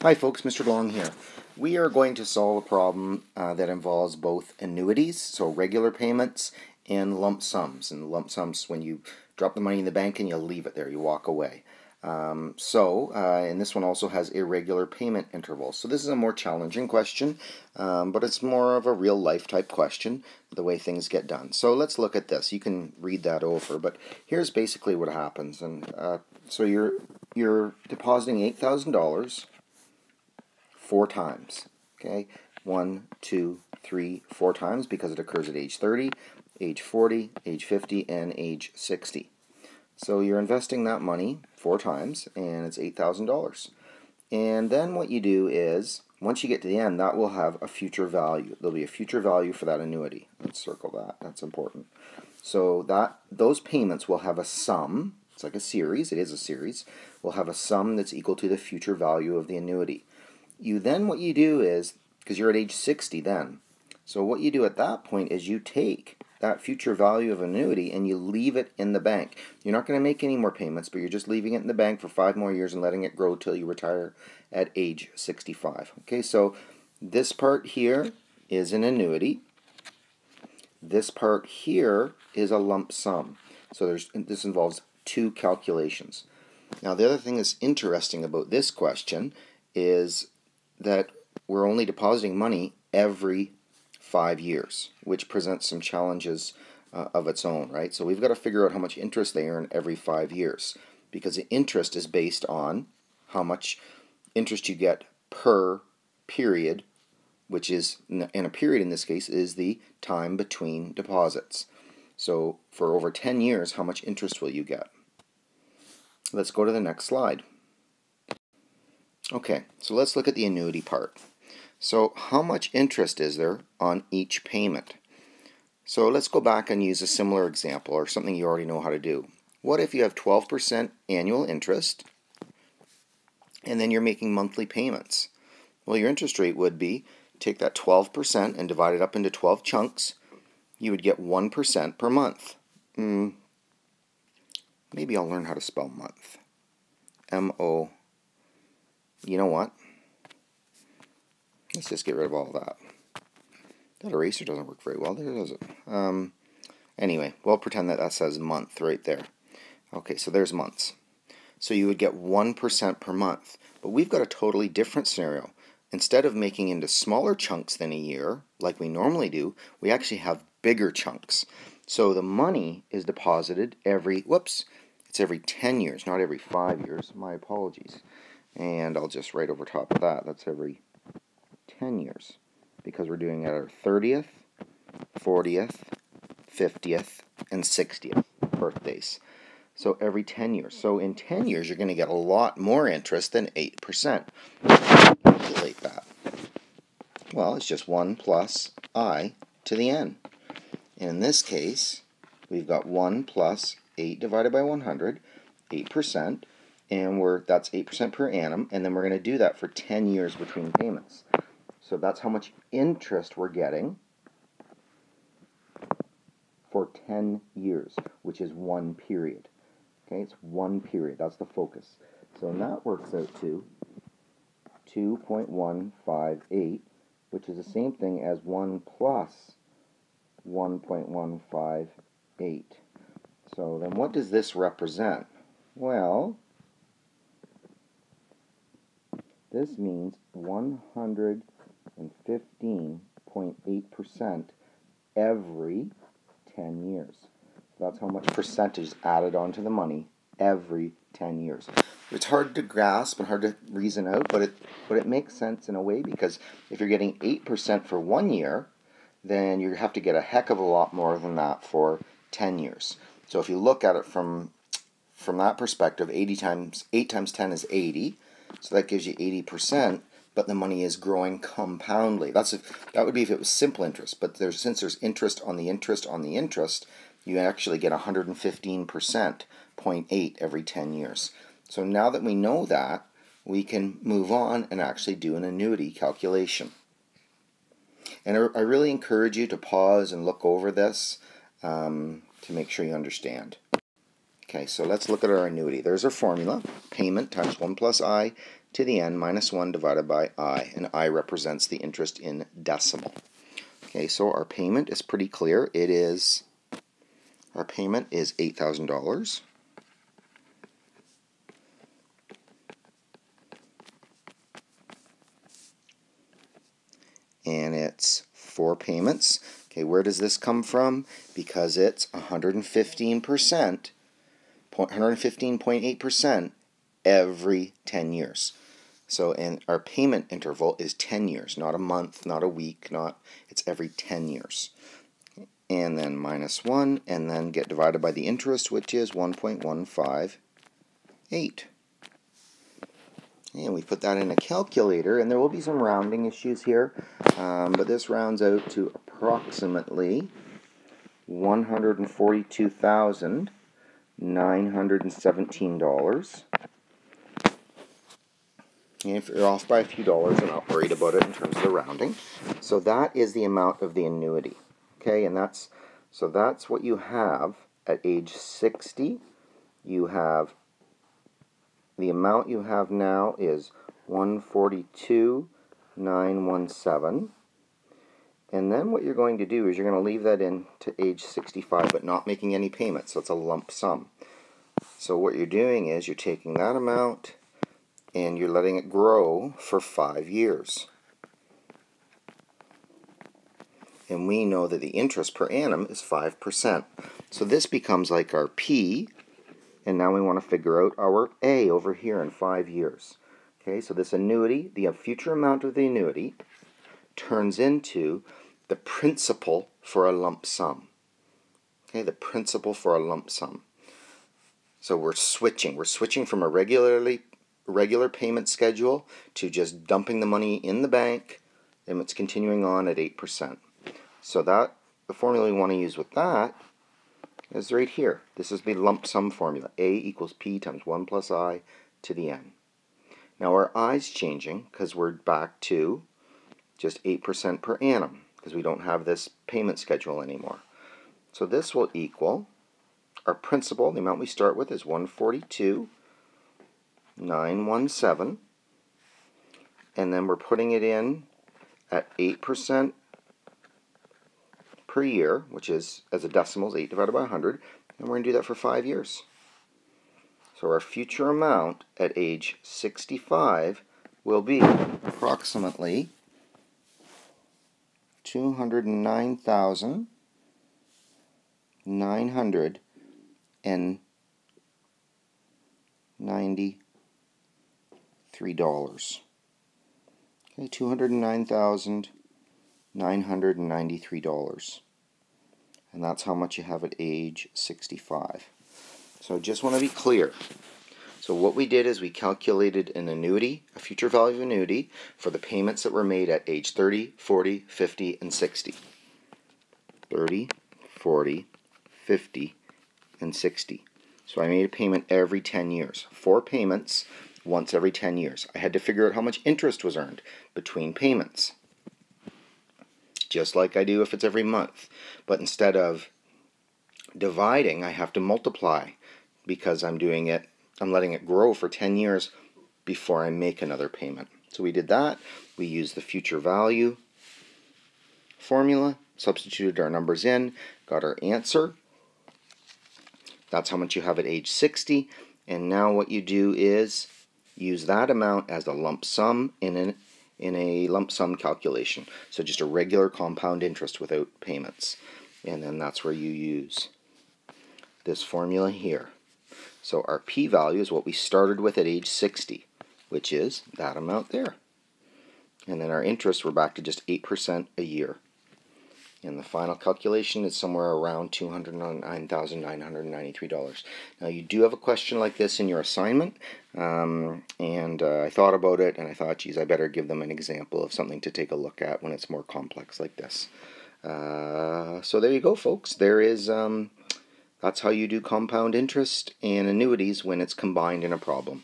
Hi folks, Mr. Long here. We are going to solve a problem that involves both annuities, so regular payments, and lump sums. And lump sums when you drop the money in the bank and you leave it there, you walk away. And this one also has irregular payment intervals. So this is a more challenging question, but it's more of a real life type question, the way things get done. So let's look at this. You can read that over, but here's basically what happens. And so you're depositing $8,000 4 times. Okay, 1, 2, 3, 4 times because it occurs at age 30, age 40, age 50, and age 60. So you're investing that money 4 times, and it's $8,000. And then what you do is, once you get to the end, that will have a future value. There'll be a future value for that annuity. Let's circle that. That's important. So those payments will have a sum. It's like a series. It is a series. Will have a sum that's equal to the future value of the annuity. What you do is, because you're at age 60 then, so what you do at that point is you take that future value of annuity and you leave it in the bank. You're not going to make any more payments, but you're just leaving it in the bank for 5 more years and letting it grow till you retire at age 65. Okay, so this part here is an annuity. This part here is a lump sum. So this involves 2 calculations. Now the other thing that's interesting about this question is that we're only depositing money every 5 years, which presents some challenges of its own, right? So we've got to figure out how much interest they earn every 5 years, because the interest is based on how much interest you get per period, which is, in a period in this case, is the time between deposits. So for over 10 years, how much interest will you get? Let's go to the next slide. Okay, so let's look at the annuity part. So how much interest is there on each payment? So let's go back and use a similar example, or something you already know how to do. What if you have 12% annual interest and then you're making monthly payments? Well, your interest rate would be, take that 12% and divide it up into 12 chunks. You would get 1% per month. Maybe I'll learn how to spell month. M-O. You know what? Let's just get rid of all of that. That eraser doesn't work very well there, does it? Anyway, we'll pretend that says month right there. Okay, so there's months. So you would get 1% per month. But we've got a totally different scenario. Instead of making into smaller chunks than a year, like we normally do, we actually have bigger chunks. So the money is deposited it's every 10 years, not every 5 years. My apologies. And I'll just write over top of that, that's every 10 years, because we're doing it at our 30th, 40th, 50th, and 60th birthdays. So every 10 years. So in 10 years, you're going to get a lot more interest than 8%. Calculate that. Well, it's just 1 plus I to the n. And in this case, we've got 1 plus 8 divided by 100, 8%. And that's 8% per annum, and then we're going to do that for 10 years between payments. So that's how much interest we're getting for 10 years, which is 1 period. Okay, it's 1 period. That's the focus. So that works out to 2.158, which is the same thing as 1 plus 1.158. So then what does this represent? Well, this means 115.8% every 10 years. So that's how much percentage is added onto the money every 10 years. It's hard to grasp and hard to reason out, but it makes sense in a way, because if you're getting 8% for 1 year, then you have to get a heck of a lot more than that for 10 years. So if you look at it from that perspective, 8 times 10 is 80. So that gives you 80%, but the money is growing compoundly. That would be if it was simple interest, but since there's interest on the interest on the interest, you actually get 115%, 0.8 every 10 years. So now that we know that, we can move on and actually do an annuity calculation. And I really encourage you to pause and look over this to make sure you understand. Okay, so let's look at our annuity. There's our formula. Payment times 1 plus I to the n minus 1 divided by I, and I represents the interest in decimal. Okay, so our payment is pretty clear. Our payment is $8,000. And it's 4 payments. Okay, where does this come from? Because it's 115.8% every 10 years. So, and our payment interval is 10 years, not a month, not a week, it's every 10 years. And then minus 1, and then get divided by the interest, which is 1.158. And we put that in a calculator, and there will be some rounding issues here, but this rounds out to approximately $142,917. And if you're off by a few dollars, I'm not worried about it in terms of the rounding. So that is the amount of the annuity. Okay, and that's what you have at age 60. You have the amount you have now is $142,917. And then what you're going to do is you're going to leave that in to age 65, but not making any payments. So it's a lump sum. So what you're doing is you're taking that amount and you're letting it grow for 5 years. And we know that the interest per annum is 5%. So this becomes like our P, and now we want to figure out our A over here in 5 years. Okay, so this annuity, the future amount of the annuity, turns into the principal for a lump sum. Okay, the principal for a lump sum. So we're switching from a regular payment schedule to just dumping the money in the bank, and it's continuing on at 8%. So that the formula we want to use with that is right here. This is the lump sum formula. A equals P times 1 plus I to the n. Now our I's changing because we're back to just 8% per annum because we don't have this payment schedule anymore. So this will equal our principal, the amount we start with is 142,917, and then we're putting it in at 8% per year, which is, as a decimal, is 8 divided by 100, and we're going to do that for 5 years. So our future amount at age 65 will be approximately $209,993. Okay, $209,993. And that's how much you have at age 65. So I just want to be clear. So what we did is we calculated an annuity, a future value of annuity, for the payments that were made at age 30, 40, 50, and 60. 30, 40, 50, and 60. So I made a payment every 10 years. 4 payments once every 10 years. I had to figure out how much interest was earned between payments, just like I do if it's every month. But instead of dividing, I have to multiply because I'm letting it grow for 10 years before I make another payment. So we did that. We used the future value formula, substituted our numbers in, got our answer. That's how much you have at age 60. And now what you do is use that amount as a lump sum in a lump sum calculation. So just a regular compound interest without payments. And then that's where you use this formula here. So our p-value is what we started with at age 60, which is that amount there. And then our interest, we're back to just 8% a year. And the final calculation is somewhere around $209,993. Now you do have a question like this in your assignment, and I thought about it, and I thought, geez, I better give them an example of something to take a look at when it's more complex like this. So there you go, folks. There is, that's how you do compound interest and annuities when it's combined in a problem.